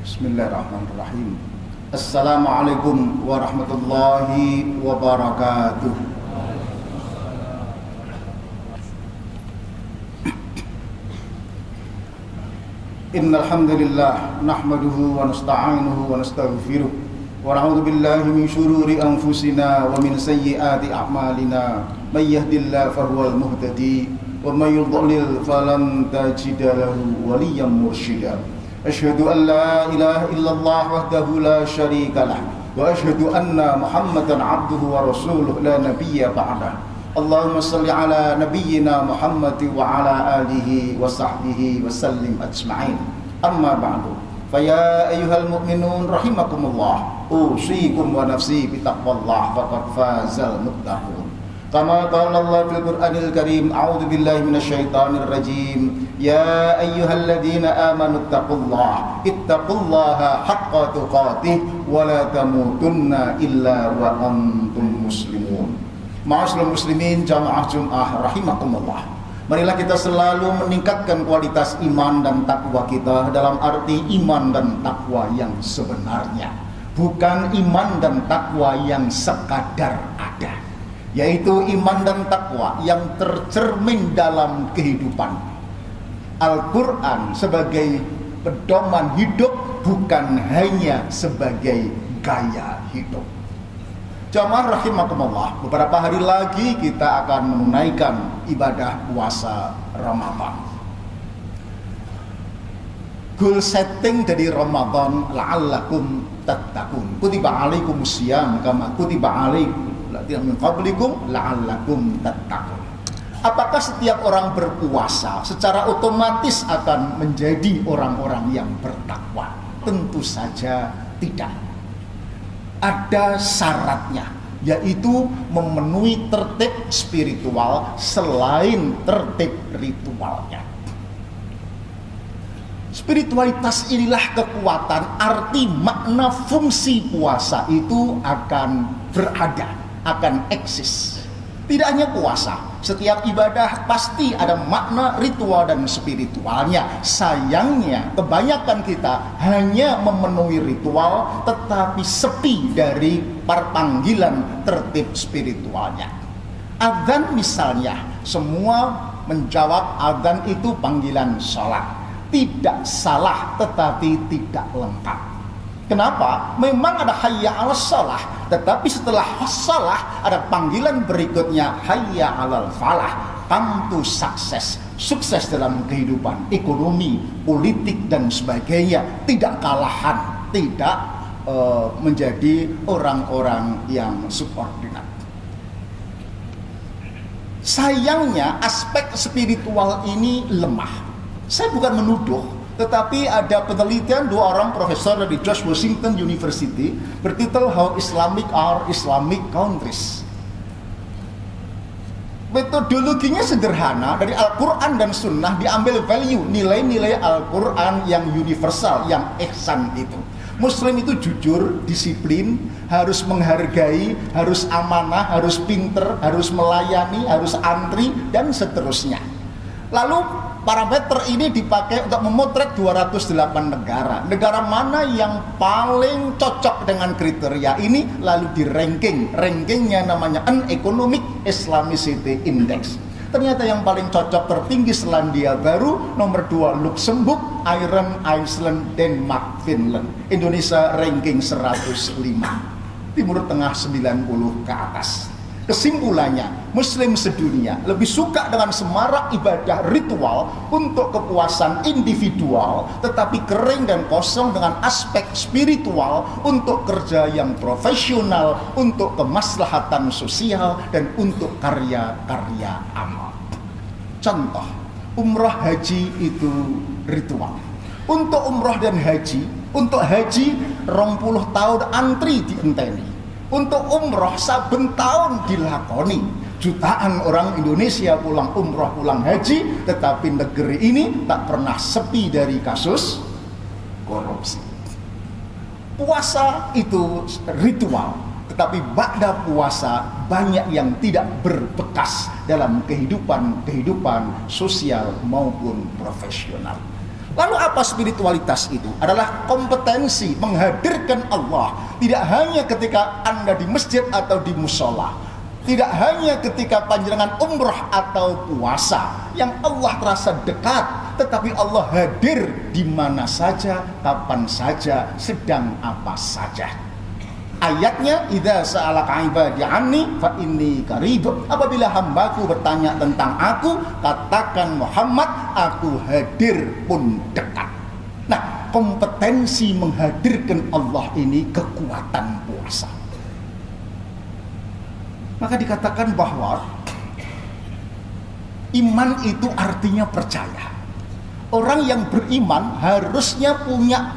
Bismillahirrahmanirrahim. Assalamualaikum warahmatullahi wabarakatuh. Innal hamdalillah nahmaduhu wa nasta'inuhu wa nastaghfiruh wa na'udzu billahi min shururi anfusina wa min sayyiati a'malina. May yahdihillahu fahuwal muhtadi wa may yudlil falan tajida lahu waliyyan mursyida. Asyhadu an la ilaha illallah wahdahu la syarika lah wa asyhadu anna Muhammadan abduhu wa rasuluh la nabiyya ba'dah. Allahumma salli ala nabiyyina Muhammad wa ala alihi wa sahbihi wa sallim ajma'in. Amma ba'du. Faya ayyuhal mu'minun rahimakumullah. Usikum wa nafsi bitaqwallah faqad fazal muttaqun. Kama qala Allah fil Qur'anil Karim, a'udzu billahi minasyaitonir rajim. Ya ayyuhalladzina amanu ittaqullaha haqqa tuqatih wa la tamutunna illa wa antum muslimun. Ma'asyiral muslimin jamaah Jumat rahimakumullah. Marilah kita selalu meningkatkan kualitas iman dan takwa kita dalam arti iman dan takwa yang sebenarnya, bukan iman dan takwa yang sekadar ada, yaitu iman dan takwa yang tercermin dalam kehidupan. Al-Quran sebagai pedoman hidup, bukan hanya sebagai gaya hidup. Jamaah rahimakumullah, beberapa hari lagi kita akan menunaikan ibadah puasa Ramadan. Goal setting dari Ramadan, la'allakum tattaqun. Kutiba alaikumusiyam kama kutiba alaikum min qablikum la'allakum tattaqun. Apakah setiap orang berpuasa secara otomatis akan menjadi orang-orang yang bertakwa? Tentu saja tidak. Ada syaratnya, yaitu memenuhi tertib spiritual selain tertib ritualnya. Spiritualitas inilah kekuatan, arti makna fungsi puasa itu akan berada, akan eksis. Tidak hanya puasa, setiap ibadah pasti ada makna ritual dan spiritualnya. Sayangnya kebanyakan kita hanya memenuhi ritual tetapi sepi dari panggilan tertib spiritualnya. Adzan misalnya, semua menjawab adzan itu panggilan sholat. Tidak salah tetapi tidak lengkap. Kenapa? Memang ada hayya 'alas shalah, tetapi setelah shalah ada panggilan berikutnya hayya 'alal falah. Come to success, sukses dalam kehidupan ekonomi, politik dan sebagainya. Tidak kalahan, tidak menjadi orang-orang yang subordinat. Sayangnya aspek spiritual ini lemah. Saya bukan menuduh, tetapi ada penelitian dua orang profesor dari George Washington University bertitel How Islamic Are Islamic Countries. Metodologinya sederhana, dari Al-Quran dan Sunnah diambil value, nilai-nilai Al-Quran yang universal, yang ihsan itu. Muslim itu jujur, disiplin, harus menghargai, harus amanah, harus pinter, harus melayani, harus antri, dan seterusnya. Lalu parameter ini dipakai untuk memotret 208 negara. Negara mana yang paling cocok dengan kriteria ini, lalu di ranking. Rankingnya namanya An Economic Islamicity Index. Ternyata yang paling cocok tertinggi Selandia Baru, nomor 2 Luxembourg, Ireland, Iceland, Denmark, Finland. Indonesia ranking 105. Timur Tengah 90 ke atas. Kesimpulannya, Muslim sedunia lebih suka dengan semarak ibadah ritual untuk kepuasan individual, tetapi kering dan kosong dengan aspek spiritual untuk kerja yang profesional, untuk kemaslahatan sosial, dan untuk karya-karya amal. Contoh, umrah haji itu ritual. Untuk umrah dan haji, untuk haji 20 tahun antri dienteni. Untuk umroh saben tahun dilakoni. Jutaan orang Indonesia pulang umroh, pulang haji, tetapi negeri ini tak pernah sepi dari kasus korupsi. Puasa itu ritual, tetapi ba'da puasa banyak yang tidak berbekas dalam kehidupan sosial maupun profesional. Lalu apa spiritualitas itu? Adalah kompetensi menghadirkan Allah tidak hanya ketika Anda di masjid atau di musola, tidak hanya ketika panjenengan umroh atau puasa yang Allah terasa dekat, tetapi Allah hadir di mana saja, kapan saja, sedang apa saja. Ayatnya, idza sa'alaka ibadi anni fa inni qarib. Apabila hambaku bertanya tentang aku, katakan Muhammad, aku hadir pun dekat. Nah, kompetensi menghadirkan Allah ini kekuatan puasa. Maka dikatakan bahwa iman itu artinya percaya. Orang yang beriman harusnya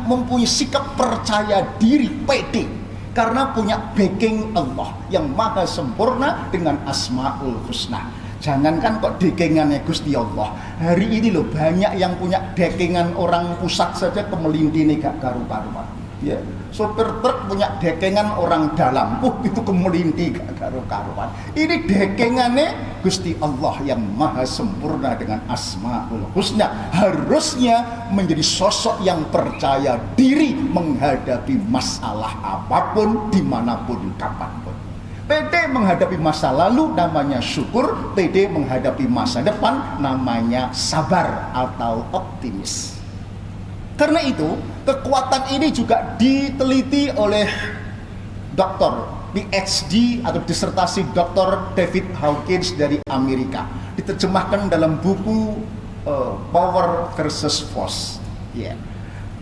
mempunyai sikap percaya diri, pede, karena punya backing Allah yang maha sempurna dengan Asmaul Husna. Jangankan kok backingannya Gusti Allah, hari ini loh banyak yang punya backingan orang pusat saja kemelintini gak karu-karuan. Ya, sopir truk punya backingan orang dalam, itu kemelinti gak karu-karuan. Ini backingannya Gusti Allah yang maha sempurna dengan Asmaul Husna. Harusnya menjadi sosok yang percaya diri menghadapi masalah apapun, dimanapun, kapanpun. PD menghadapi masa lalu namanya syukur, PD menghadapi masa depan namanya sabar atau optimis. Karena itu, kekuatan ini juga diteliti oleh Dr. PhD atau disertasi Dr. David Hawkins dari Amerika. Diterjemahkan dalam buku Power versus Force. Yeah.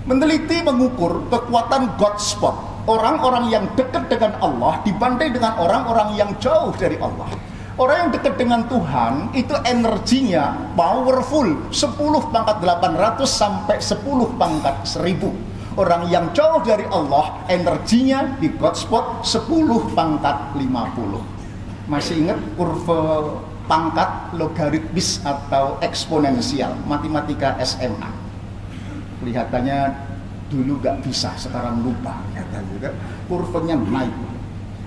Meneliti mengukur kekuatan God spot, orang-orang yang dekat dengan Allah dibanding dengan orang-orang yang jauh dari Allah. Orang yang dekat dengan Tuhan itu energinya powerful 10 pangkat 800 sampai 10 pangkat 1000. Orang yang jauh dari Allah energinya di God spot 10 pangkat 50. Masih ingat kurva pangkat logaritmis atau eksponensial matematika SMA? Kelihatannya dulu gak bisa, sekarang lupa. Kurvanya naik.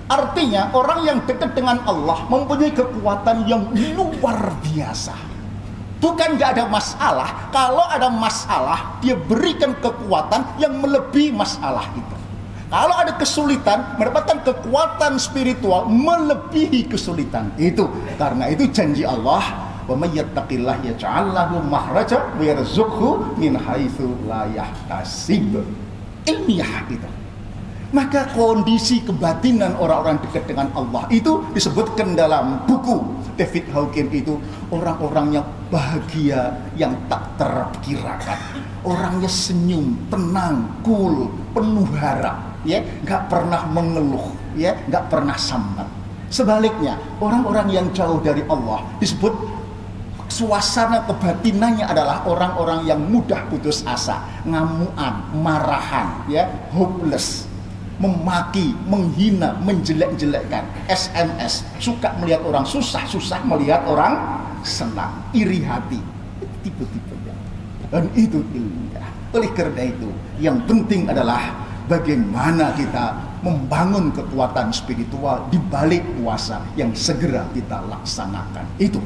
Artinya orang yang dekat dengan Allah mempunyai kekuatan yang luar biasa. Bukan gak ada masalah, kalau ada masalah dia berikan kekuatan yang melebihi masalah itu. Kalau ada kesulitan, mendapatkan kekuatan spiritual melebihi kesulitan itu. Karena itu janji Allah, wa may yattaqillah yaj'al lahu makhraja wa yarzuqhu min haitsu la yahtasib. Ilmiah itu. Maka kondisi kebatinan orang-orang dekat dengan Allah itu disebutkan dalam buku David Hawkins itu orang-orang yang bahagia yang tak terkirakan. Orangnya senyum, tenang, cool, penuh harap, ya, nggak pernah mengeluh, ya, nggak pernah sambat. Sebaliknya, orang-orang yang jauh dari Allah disebut suasana kebatinannya adalah orang-orang yang mudah putus asa, ngamuan, marahan, ya, hopeless, memaki, menghina, menjelek-jelekkan, SMS, suka melihat orang susah melihat orang senang, iri hati, tipe-tipenya. Dan itu ilmiah. Oleh karena itu, yang penting adalah bagaimana kita membangun kekuatan spiritual di balik puasa yang segera kita laksanakan. Itu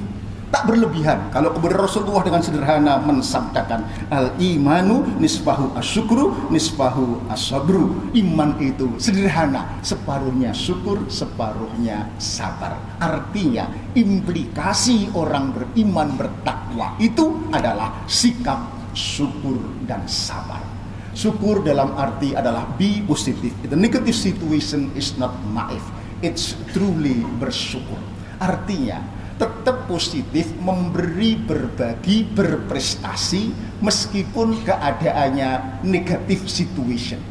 tak berlebihan. Kalau kemudian Rasulullah dengan sederhana mensabdakan al-imanu nisfahu asyukru nisfahu asabru. Iman itu sederhana, separuhnya syukur, separuhnya sabar. Artinya implikasi orang beriman bertakwa itu adalah sikap syukur dan sabar. Syukur dalam arti adalah be positive. The negative situation is not naif. It's truly bersyukur. Artinya tetap positif, memberi, berbagi, berprestasi meskipun keadaannya negatif situation.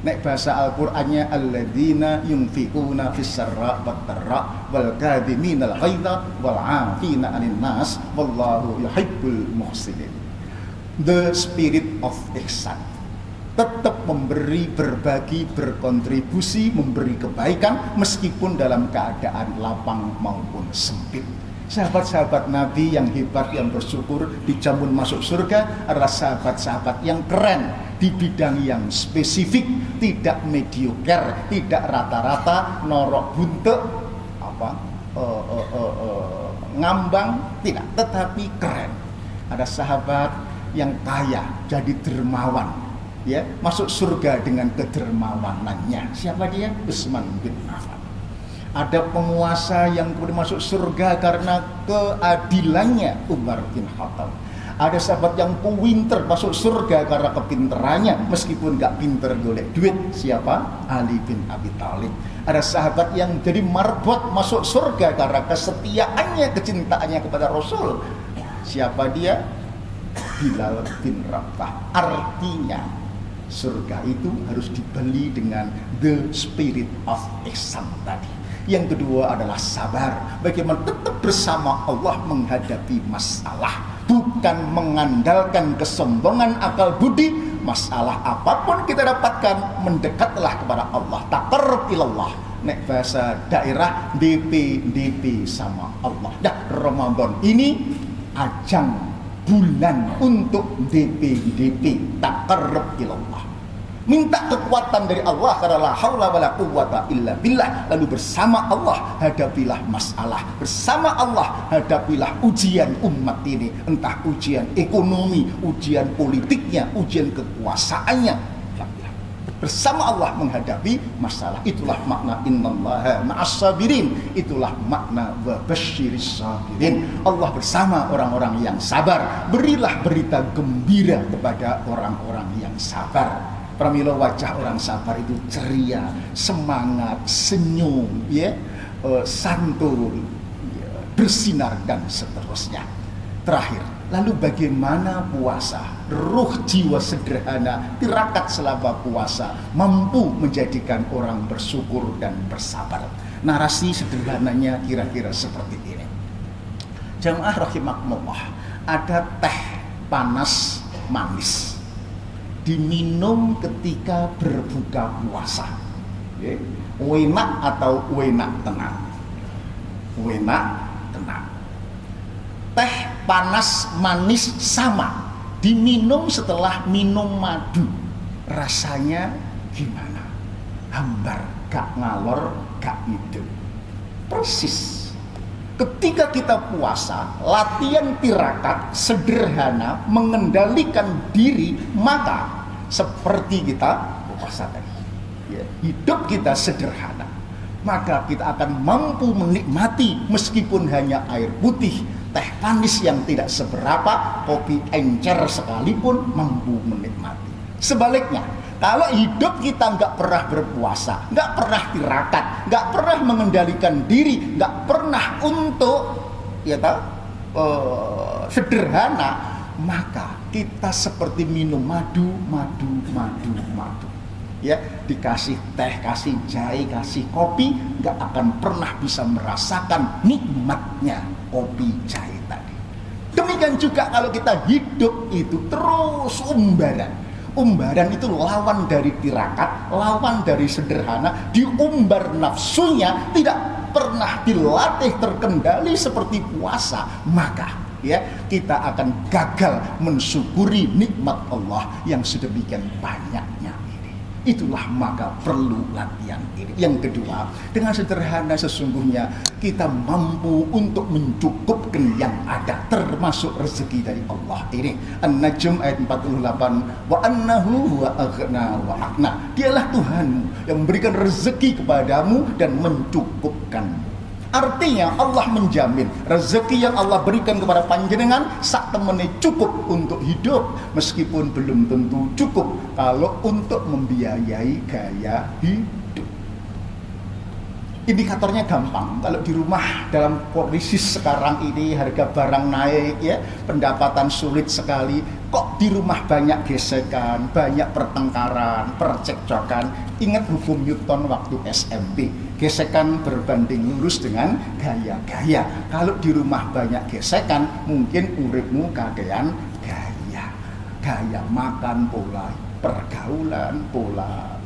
Nek bahasa Al-Qur'annya alladzina yunfiquna fis-sarra wat-dharra wal kadhiminal ghaidha wal 'afina 'anil nas wallahu yuhibbul muhsinin. The spirit of ihsan. Tetap memberi, berbagi, berkontribusi, memberi kebaikan meskipun dalam keadaan lapang maupun sempit. Sahabat-sahabat Nabi yang hebat, yang bersyukur dijamun masuk surga adalah sahabat-sahabat yang keren di bidang yang spesifik, tidak mediocre, tidak rata-rata, norok buntek, ngambang, tidak, tetapi keren. Ada sahabat yang kaya jadi dermawan, ya, masuk surga dengan kedermawanannya. Siapa dia? Utsman bin Affan. Ada penguasa yang kemudian masuk surga karena keadilannya, Umar bin Khattab. Ada sahabat yang pinter masuk surga karena kepinterannya, meskipun gak pinter golek duit. Siapa? Ali bin Abi Thalib. Ada sahabat yang jadi marbot masuk surga karena kesetiaannya, kecintaannya kepada Rasul. Siapa dia? Bilal bin Rabah. Artinya surga itu harus dibeli dengan the spirit of ihsan tadi. Yang kedua adalah sabar. Bagaimana tetap bersama Allah menghadapi masalah, bukan mengandalkan kesombongan akal budi. Masalah apapun kita dapatkan, mendekatlah kepada Allah. Taqarrub ilallah. Nek bahasa daerah DP sama Allah. Dah, Ramadan ini ajang bulan untuk DP taqarrub ilallah. Minta kekuatan dari Allah karena la haula wala quwwata illa billah. Lalu bersama Allah hadapilah masalah, bersama Allah hadapilah ujian umat ini, entah ujian ekonomi, ujian politiknya, ujian kekuasaannya. Bersama Allah menghadapi masalah. Itulah makna innallaha ma'as sabirin. Itulah makna wa basyiris sabirin. Allah bersama orang-orang yang sabar. Berilah berita gembira kepada orang-orang yang sabar. Pramila wajah orang sabar itu ceria, semangat, senyum, ya, santun, ya, bersinar dan seterusnya. Terakhir, lalu bagaimana puasa? Ruh jiwa sederhana, tirakat selama puasa mampu menjadikan orang bersyukur dan bersabar. Narasi sederhananya kira-kira seperti ini. Jamaah rahimakumullah, ada teh panas manis diminum ketika berbuka puasa. Wenak atau wenak tenang? Wenak tenang. Teh panas manis sama, diminum setelah minum madu. Rasanya gimana? Hambar, gak ngalor, gak hidup. Persis. Ketika kita puasa, latihan tirakat sederhana, mengendalikan diri, maka seperti kita puasa tadi, ya, hidup kita sederhana, maka kita akan mampu menikmati meskipun hanya air putih, teh manis yang tidak seberapa, kopi encer sekalipun mampu menikmati. Sebaliknya, kalau hidup kita nggak pernah berpuasa, nggak pernah tirakat, nggak pernah mengendalikan diri, nggak pernah untuk sederhana, maka kita seperti minum madu. Ya, dikasih teh, kasih jahe, kasih kopi, nggak akan pernah bisa merasakan nikmatnya kopi jahe tadi. Demikian juga kalau kita hidup itu terus Umbaran itu lawan dari tirakat, lawan dari sederhana, diumbar nafsunya, tidak pernah dilatih terkendali seperti puasa, maka ya kita akan gagal mensyukuri nikmat Allah yang sedemikian banyaknya ini. Itulah maka perlu latihan ini. Yang kedua, dengan sederhana sesungguhnya kita mampu untuk mencukupkan yang ada, termasuk rezeki dari Allah ini. An-Najm ayat 48, wa annahu huwa aghna wa aqna. Dialah Tuhanmu yang memberikan rezeki kepadamu dan mencukupkanmu. Artinya Allah menjamin rezeki yang Allah berikan kepada panjenengan sak temene cukup untuk hidup, meskipun belum tentu cukup kalau untuk membiayai gaya hidup. Indikatornya gampang. Kalau di rumah dalam kondisi sekarang ini harga barang naik, ya, pendapatan sulit sekali, kok di rumah banyak gesekan, banyak pertengkaran, percekcokan. Ingat hukum Newton waktu SMP, gesekan berbanding lurus dengan gaya-gaya. Kalau di rumah banyak gesekan, mungkin uripmu kakean gaya makan, pola pergaulan, pola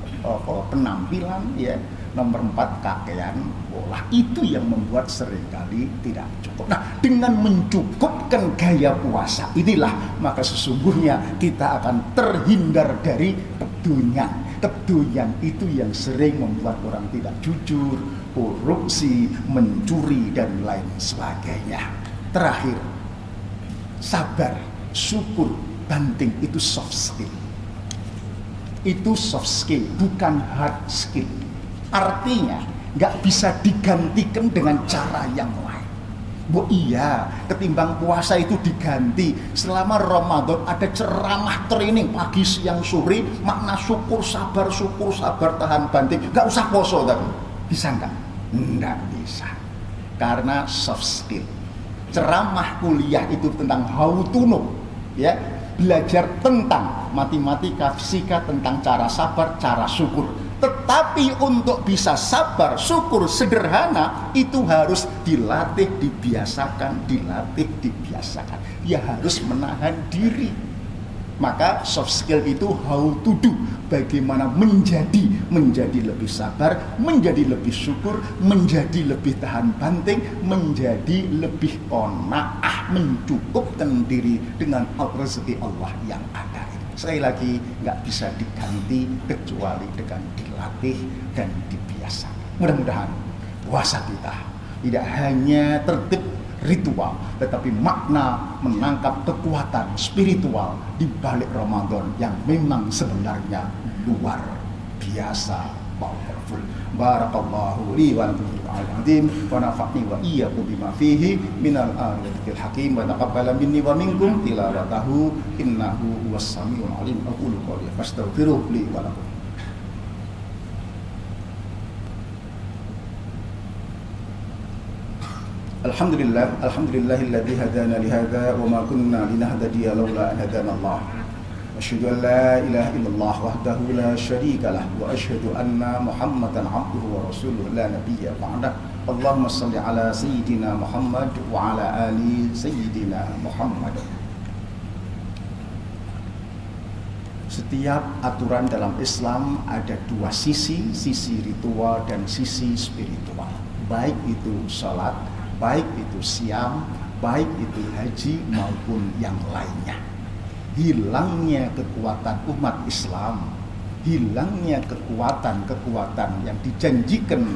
penampilan, ya. Nomor 4, kakean pola. Itu yang membuat seringkali tidak cukup. Nah, dengan mencukupkan gaya puasa inilah, maka sesungguhnya kita akan terhindar dari kedunyan. Kedunyan itu yang sering membuat orang tidak jujur, korupsi, mencuri, dan lain sebagainya. Terakhir, sabar, syukur, banting itu soft skill. Itu soft skill, bukan hard skill. Artinya nggak bisa digantikan dengan cara yang lain. Bu iya, ketimbang puasa itu diganti. Selama Ramadan ada ceramah training pagi siang sore, makna syukur sabar tahan banting. Nggak usah poso tapi bisa nggak? Nggak bisa. Karena soft skill. Ceramah kuliah itu tentang how to know, ya. Belajar tentang matematika, fisika, tentang cara sabar, cara syukur. Tetapi untuk bisa sabar, syukur sederhana itu harus dilatih, dibiasakan. Dia harus menahan diri. Maka soft skill itu how to do, bagaimana menjadi lebih sabar, menjadi lebih syukur, menjadi lebih tahan banting, menjadi lebih qanaah, mencukupkan diri dengan rezeki Allah yang ada. Sekali lagi, nggak bisa diganti kecuali dengan dilatih dan dibiasakan. Mudah-mudahan puasa kita tidak hanya tertib ritual, tetapi makna menangkap kekuatan spiritual di balik Ramadan yang memang sebenarnya luar biasa powerful. Barakallahu li wa lakum fil azim wa nafa'ni wa iyyakum bima fihi minal ayatil hakim wa taqabbala minni wa minkum tilawatahu innahu huwas samiul alim. Aqulu qawli fastaghfiruh li wa lakum. Alhamdulillahilladzi hadana li hadza wa ma kunna linahtadiya laula an hadana Allah. Asyhadu an la ilaha illallah wahdahu la syarika lah wa asyhadu anna Muhammadan abduhu wa rasuluhu la nabiyya ba'dah. Allahumma shalli ala sayyidina Muhammad wa ala ali sayyidina Muhammad. Setiap aturan dalam Islam ada dua sisi ritual dan sisi spiritual. Baik itu salat, baik itu siam, baik itu haji maupun yang lainnya. Hilangnya kekuatan umat Islam, hilangnya kekuatan yang dijanjikan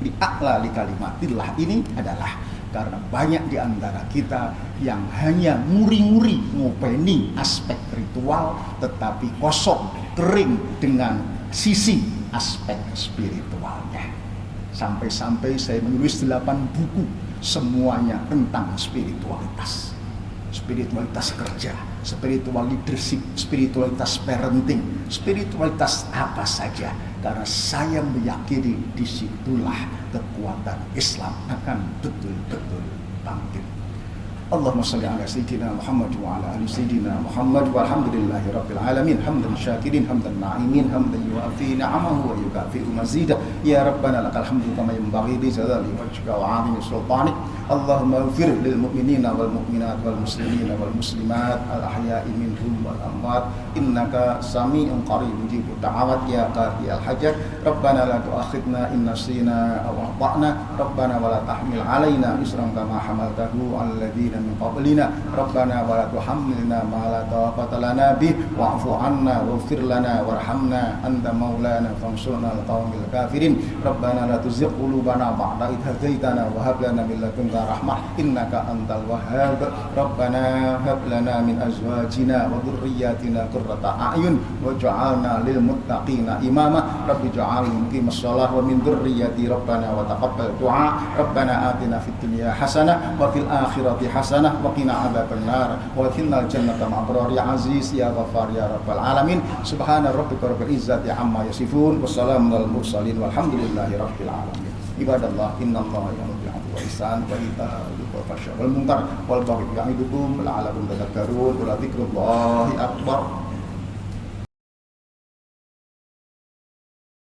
di a'la li kalimatillah ini adalah karena banyak di antara kita yang hanya nguri-nguri ngopeni aspek ritual tetapi kosong, kering dengan sisi aspek spiritualnya. Sampai-sampai saya menulis 8 buku semuanya tentang spiritualitas. Spiritualitas kerja, spiritual leadership, spiritualitas parenting, spiritualitas apa saja. Karena saya meyakini disitulah kekuatan Islam akan betul-betul bangkit. Allahumma salli ala sayyidina Muhammad wa ala ali sayyidina Muhammad walhamdulillahi rabbil alamin hamdan syakirin hamdan na'imin hamdan yuafi ni'amahu wa yukafi'u mazidah. Ya Rabbana lakal hamdu kama yanbaghi li jalali wajhika wa 'azimi sultanik. Allahumma ighfir lil mu'minina wal mu'minat wal muslimina wal muslimat al ahya'i minhum wal amwat innaka sami'un qarib mujibud da'awat ya qadiyal hajat. Rabbana la tu'akhidna in nasina aw akhtana. Rabbana wa la tahmil 'alaina isran kama hamaltahu 'alal ladzina min qablina. Rabbana wa la tuhammilna ma la taqata lana bih wa'fu 'anna waghfir lana warhamna anta maulana fansurna 'alal qaumil kafirin. Rabbana la tuzigh qulubana ba'da idh hadaitana wa hab lana min ladunka rahmah innaka antal wahhab. Rabbana hab lana min azwajina wa dhurriyyatina qurrata a'yun waj'alna lil muttaqina imama. Rabbi ij'alni muqimas shalah wa min dhurriyyati rabbana wa taqabbal du'a. Rabbana atina fid dunya hasanah wa fil akhirati hasanah wa qina adzabannar wa adkhilnal jannata ma'al abrar ya aziz ya ghaffar ya rabbal alamin. Subhana rabbika rabbil izzati amma yasifun wassalamun alal mursalin walhamdulillahi rabbil alamin. Ibadallah innallaha ya'muru bil 'adli wal ihsan wa ita'i dzil qurba wal munkar wal baghi ya'idukum la'allakum tadhakkarun wa la dzikrullahi akbar.